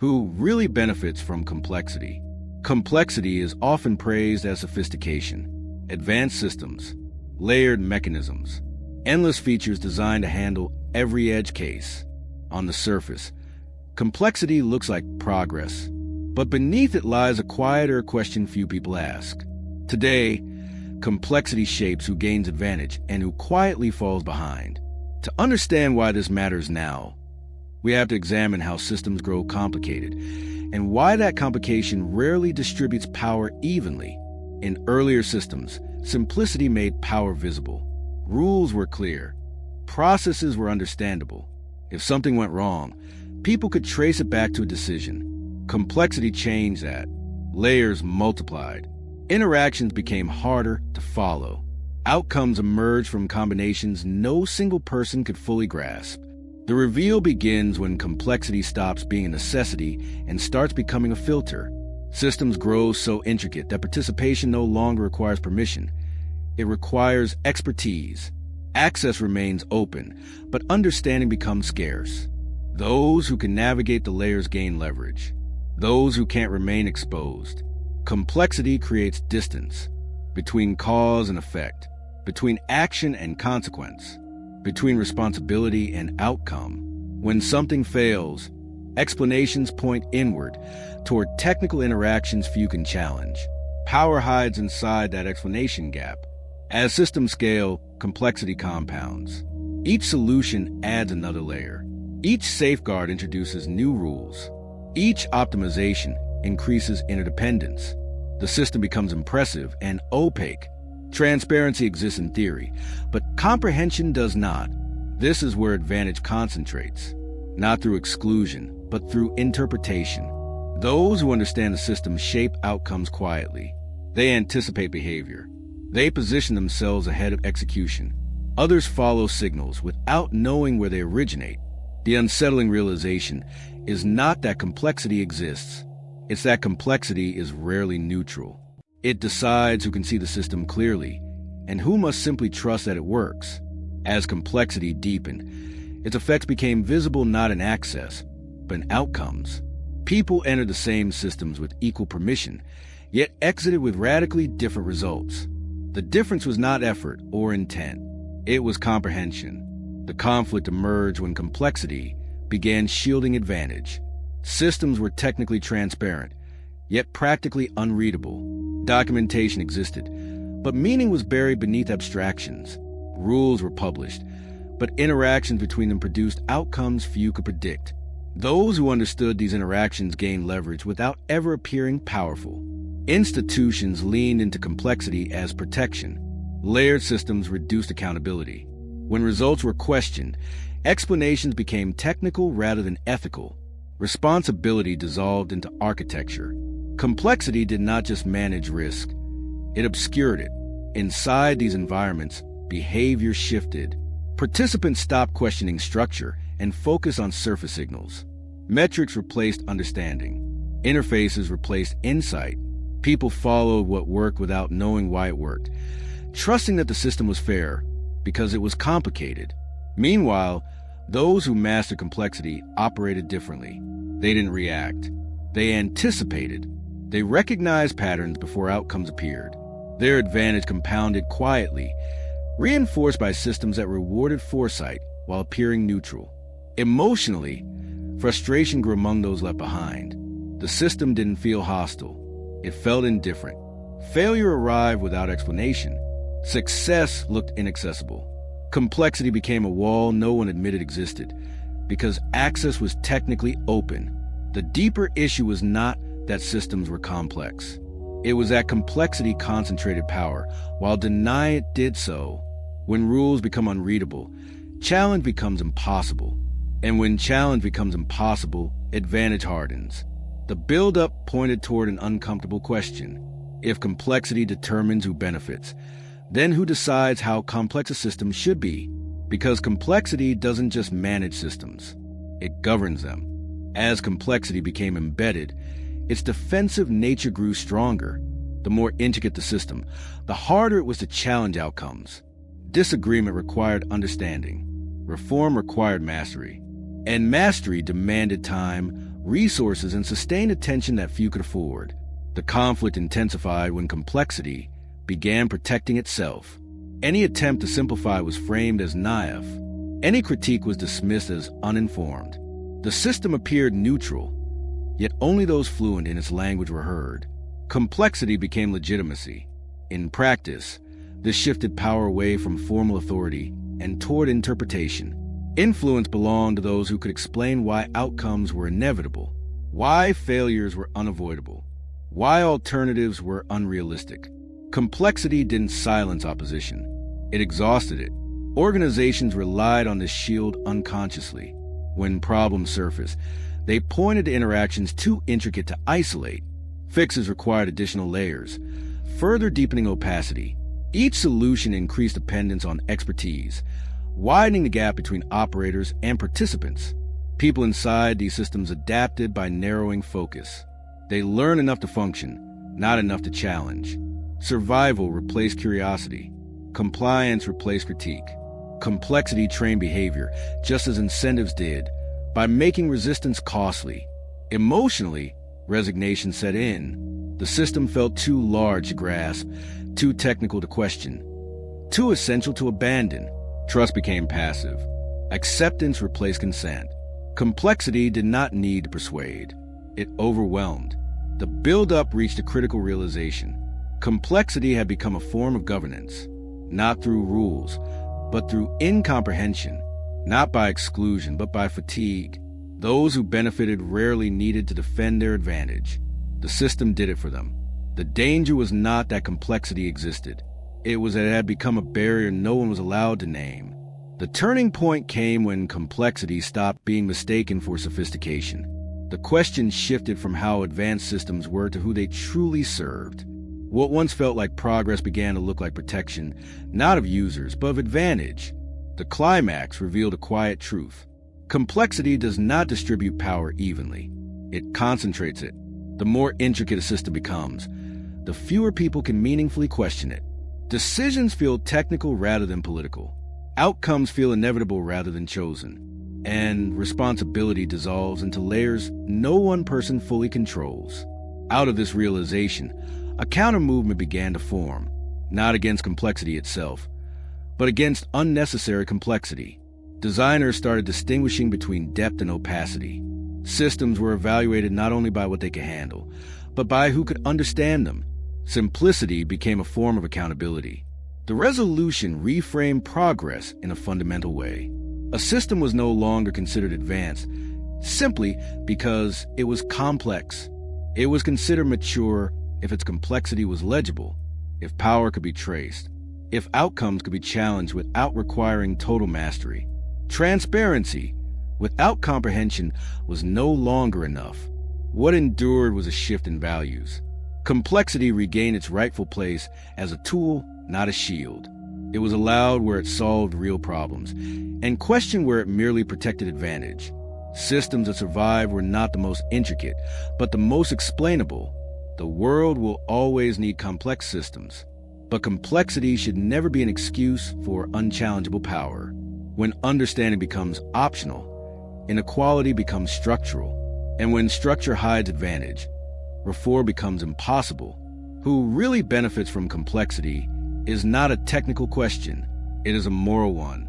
Who really benefits from complexity? Complexity is often praised as sophistication, advanced systems, layered mechanisms, endless features designed to handle every edge case. On the surface, complexity looks like progress, but beneath it lies a quieter question few people ask. Today, complexity shapes who gains advantage and who quietly falls behind. To understand why this matters now, we have to examine how systems grow complicated and why that complication rarely distributes power evenly. In earlier systems, simplicity made power visible. Rules were clear. Processes were understandable. If something went wrong, people could trace it back to a decision. Complexity changed that. Layers multiplied. Interactions became harder to follow. Outcomes emerged from combinations no single person could fully grasp. The reveal begins when complexity stops being a necessity and starts becoming a filter. Systems grow so intricate that participation no longer requires permission. It requires expertise. Access remains open, but understanding becomes scarce. Those who can navigate the layers gain leverage. Those who can't remain exposed. Complexity creates distance between cause and effect, between action and consequence, between responsibility and outcome. When something fails, explanations point inward toward technical interactions few can challenge. Power hides inside that explanation gap. As systems scale, complexity compounds. Each solution adds another layer. Each safeguard introduces new rules. Each optimization increases interdependence. The system becomes impressive and opaque. Transparency exists in theory, but comprehension does not. This is where advantage concentrates, not through exclusion, but through interpretation. Those who understand the system shape outcomes quietly. They anticipate behavior. They position themselves ahead of execution. Others follow signals without knowing where they originate. The unsettling realization is not that complexity exists. It's that complexity is rarely neutral. It decides who can see the system clearly and who must simply trust that it works. As complexity deepened, its effects became visible not in access, but in outcomes. People entered the same systems with equal permission, yet exited with radically different results. The difference was not effort or intent. It was comprehension. The conflict emerged when complexity began shielding advantage. Systems were technically transparent, yet practically unreadable. Documentation existed, but meaning was buried beneath abstractions. Rules were published, but interactions between them produced outcomes few could predict. Those who understood these interactions gained leverage without ever appearing powerful. Institutions leaned into complexity as protection. Layered systems reduced accountability. When results were questioned, explanations became technical rather than ethical. Responsibility dissolved into architecture. Complexity did not just manage risk, it obscured it. Inside these environments, behavior shifted. Participants stopped questioning structure and focused on surface signals. Metrics replaced understanding. Interfaces replaced insight. People followed what worked without knowing why it worked, trusting that the system was fair because it was complicated. Meanwhile, those who mastered complexity operated differently. They didn't react. They anticipated. They recognized patterns before outcomes appeared. Their advantage compounded quietly, reinforced by systems that rewarded foresight while appearing neutral. Emotionally, frustration grew among those left behind. The system didn't feel hostile. It felt indifferent. Failure arrived without explanation. Success looked inaccessible. Complexity became a wall no one admitted existed, because access was technically open. The deeper issue was not that systems were complex. It was that complexity concentrated power, while denying it did so. When rules become unreadable, challenge becomes impossible. And when challenge becomes impossible, advantage hardens. The build-up pointed toward an uncomfortable question. If complexity determines who benefits, then who decides how complex a system should be? Because complexity doesn't just manage systems, it governs them. As complexity became embedded, its defensive nature grew stronger. The more intricate the system, the harder it was to challenge outcomes. Disagreement required understanding. Reform required mastery. And mastery demanded time, resources, and sustained attention that few could afford. The conflict intensified when complexity began protecting itself. Any attempt to simplify was framed as naive. Any critique was dismissed as uninformed. The system appeared neutral, yet only those fluent in its language were heard. Complexity became legitimacy. In practice, this shifted power away from formal authority and toward interpretation. Influence belonged to those who could explain why outcomes were inevitable, why failures were unavoidable, why alternatives were unrealistic. Complexity didn't silence opposition. It exhausted it. Organizations relied on this shield unconsciously. When problems surfaced, they pointed to interactions too intricate to isolate. Fixes required additional layers, further deepening opacity. Each solution increased dependence on expertise, widening the gap between operators and participants. People inside these systems adapted by narrowing focus. They learned enough to function, not enough to challenge. Survival replaced curiosity. Compliance replaced critique. Complexity trained behavior, just as incentives did, by making resistance costly. Emotionally, resignation set in. The system felt too large to grasp, too technical to question, too essential to abandon. Trust became passive. Acceptance replaced consent. Complexity did not need to persuade. It overwhelmed. The build-up reached a critical realization. Complexity had become a form of governance, not through rules, but through incomprehension, not by exclusion, but by fatigue. Those who benefited rarely needed to defend their advantage. The system did it for them. The danger was not that complexity existed. It was that it had become a barrier no one was allowed to name. The turning point came when complexity stopped being mistaken for sophistication. The question shifted from how advanced systems were to who they truly served. What once felt like progress began to look like protection, not of users, but of advantage. The climax revealed a quiet truth. Complexity does not distribute power evenly. It concentrates it. The more intricate a system becomes, the fewer people can meaningfully question it. Decisions feel technical rather than political. Outcomes feel inevitable rather than chosen. And responsibility dissolves into layers no one person fully controls. Out of this realization, a counter-movement began to form, not against complexity itself, but against unnecessary complexity. Designers started distinguishing between depth and opacity. Systems were evaluated not only by what they could handle, but by who could understand them. Simplicity became a form of accountability. The resolution reframed progress in a fundamental way. A system was no longer considered advanced simply because it was complex. It was considered mature if its complexity was legible, if power could be traced, if outcomes could be challenged without requiring total mastery. Transparency, without comprehension, was no longer enough. What endured was a shift in values. Complexity regained its rightful place as a tool, not a shield. It was allowed where it solved real problems, and questioned where it merely protected advantage. Systems that survived were not the most intricate, but the most explainable. The world will always need complex systems, but complexity should never be an excuse for unchallengeable power. When understanding becomes optional, inequality becomes structural, and when structure hides advantage, reform becomes impossible. Who really benefits from complexity is not a technical question, it is a moral one.